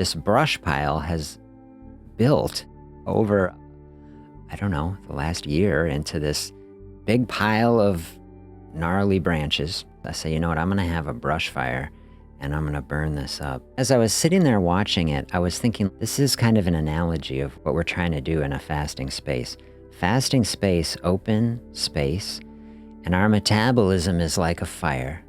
this brush pile has built over, I don't know, the last year into this big pile of gnarly branches. I say, you know what, I'm gonna have a brush fire and I'm gonna burn this up. As I was sitting there watching it, I was thinking, this is kind of an analogy of what we're trying to do in a fasting space. Fasting space, open space, and our metabolism is like a fire.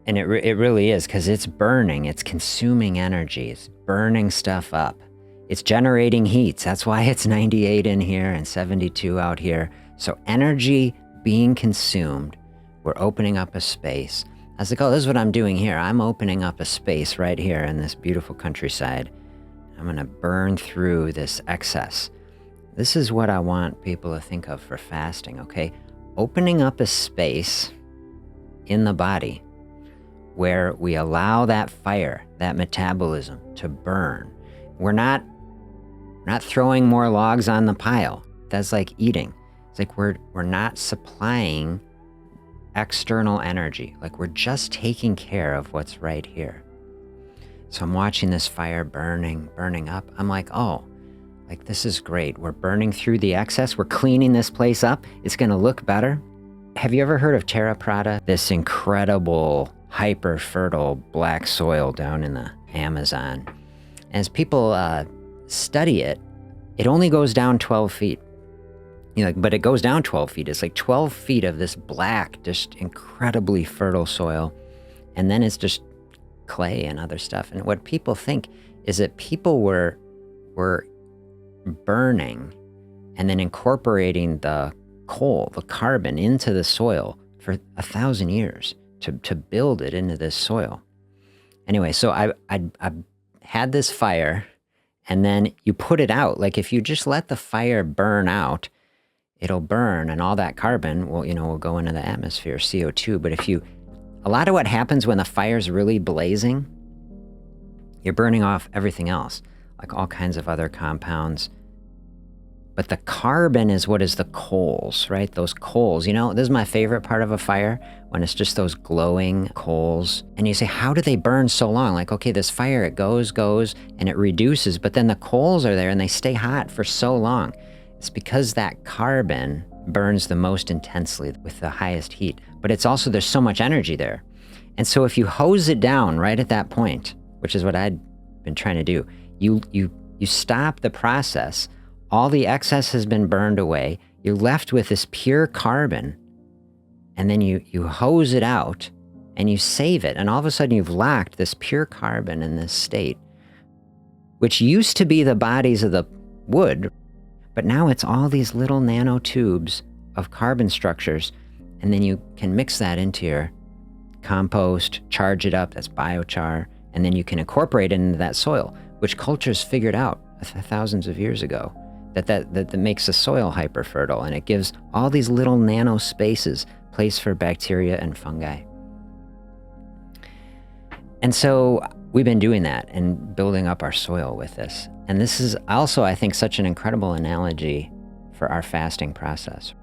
And it really is, because it's burning, it's consuming energy, it's burning stuff up. It's generating heats. That's why it's 98 in here and 72 out here. So energy being consumed, we're opening up a space. I was like, oh, this is what I'm doing here. I'm opening up a space right here in this beautiful countryside. I'm gonna burn through this excess. This is what I want people to think of for fasting, okay? Opening up a space in the body where we allow that fire, that metabolism to burn. We're not throwing more logs on the pile. That's like eating. It's like we're not supplying external energy. Like we're just taking care of what's right here. So I'm watching this fire burning up. I'm like, oh, like this is great. We're burning through the excess. We're cleaning this place up. It's gonna look better. Have you ever heard of terra preta? This incredible, hyper fertile black soil down in the Amazon. As people study it, it only goes down 12 feet. You know, but it goes down 12 feet. It's like 12 feet of this black, just incredibly fertile soil. And then it's just clay and other stuff. And what people think is that people were burning and then incorporating the coal, the carbon into the soil for 1,000 years to build it into this soil. Anyway, so I had this fire, and then you put it out. Like if you just let the fire burn out, it'll burn, and all that carbon will go into the atmosphere, CO2. But a lot of what happens when the fire's really blazing, you're burning off everything else, like all kinds of other compounds. But the carbon is what is the coals, right? Those coals, this is my favorite part of a fire, when it's just those glowing coals. And you say, how do they burn so long? Like, okay, this fire, it goes, and it reduces, but then the coals are there and they stay hot for so long. It's because that carbon burns the most intensely with the highest heat, but it's also, there's so much energy there. And so if you hose it down right at that point, which is what I'd been trying to do, you stop the process. All the excess has been burned away. You're left with this pure carbon, and then you hose it out and you save it. And all of a sudden you've locked this pure carbon in this state, which used to be the bodies of the wood, but now it's all these little nanotubes of carbon structures. And then you can mix that into your compost, charge it up, that's biochar, and then you can incorporate it into that soil, which cultures figured out thousands of years ago. That makes the soil hyper fertile, and it gives all these little nano spaces place for bacteria and fungi. And so we've been doing that and building up our soil with this. And this is also, I think, such an incredible analogy for our fasting process.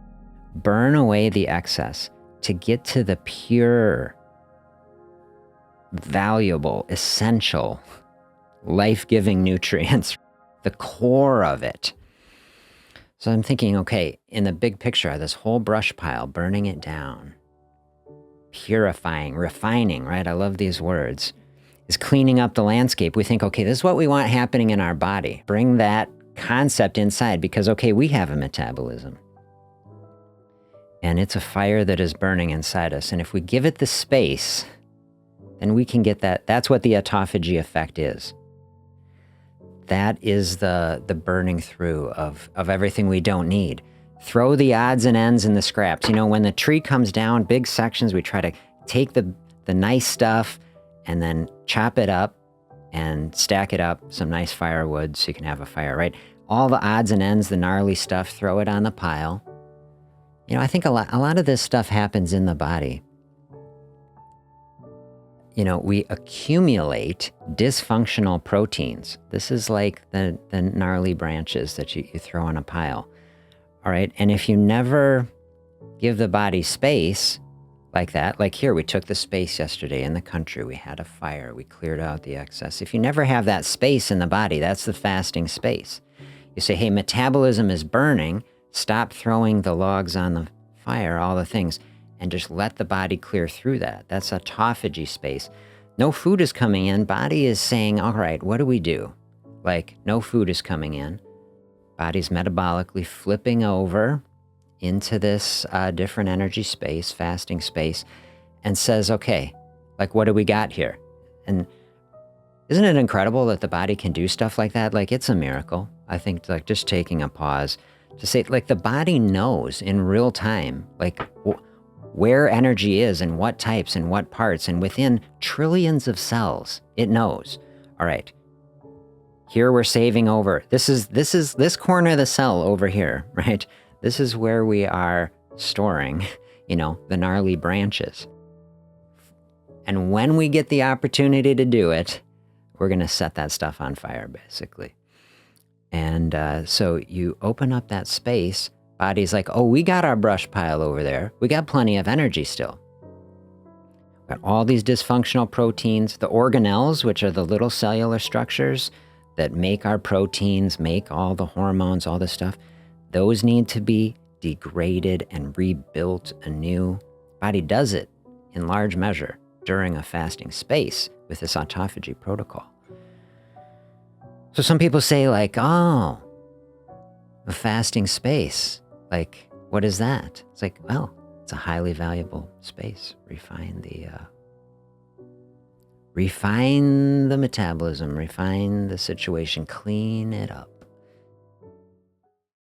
Burn away the excess to get to the pure, valuable, essential, life-giving nutrients, the core of it. So I'm thinking, okay, in the big picture, this whole brush pile, burning it down, purifying, refining, right? I love these words, is cleaning up the landscape. We think, okay, this is what we want happening in our body. Bring that concept inside because, okay, we have a metabolism. And it's a fire that is burning inside us. And if we give it the space, then we can get that. That's what the autophagy effect is. That is the burning through of everything we don't need. Throw the odds and ends in the scraps. When the tree comes down, big sections, we try to take the nice stuff and then chop it up and stack it up, some nice firewood so you can have a fire, right? All the odds and ends, the gnarly stuff, throw it on the pile. I think a lot of this stuff happens in the body. We accumulate dysfunctional proteins. This is like the gnarly branches that you throw on a pile. All right. And if you never give the body space, like that. Like here, we took the space yesterday in the country. We had a fire. We cleared out the excess. If you never have that space in the body, that's the fasting space. You say, hey, metabolism is burning. Stop throwing the logs on the fire, all the things, and just let the body clear through that. That's autophagy space. No food is coming in. Body is saying, all right, what do we do? Like, no food is coming in. Body's metabolically flipping over into this different energy space, fasting space, and says, okay, like, what do we got here? And isn't it incredible that the body can do stuff like that? Like, it's a miracle. I think, like, just taking a pause to say, like, the body knows in real time, like, where energy is and what types and what parts, and within trillions of cells, it knows. All right, here we're saving over. This is this corner of the cell over here, right? This is where we are storing, the gnarly branches. And when we get the opportunity to do it, we're going to set that stuff on fire, basically. And so you open up that space. Body's like, oh, we got our brush pile over there. We got plenty of energy still. Got all these dysfunctional proteins, the organelles, which are the little cellular structures that make our proteins, make all the hormones, all this stuff. Those need to be degraded and rebuilt anew. Body does it in large measure during a fasting space with this autophagy protocol. So some people say, like, oh, a fasting space, like, what is that? It's like, well, it's a highly valuable space. Refine the metabolism, refine the situation, clean it up.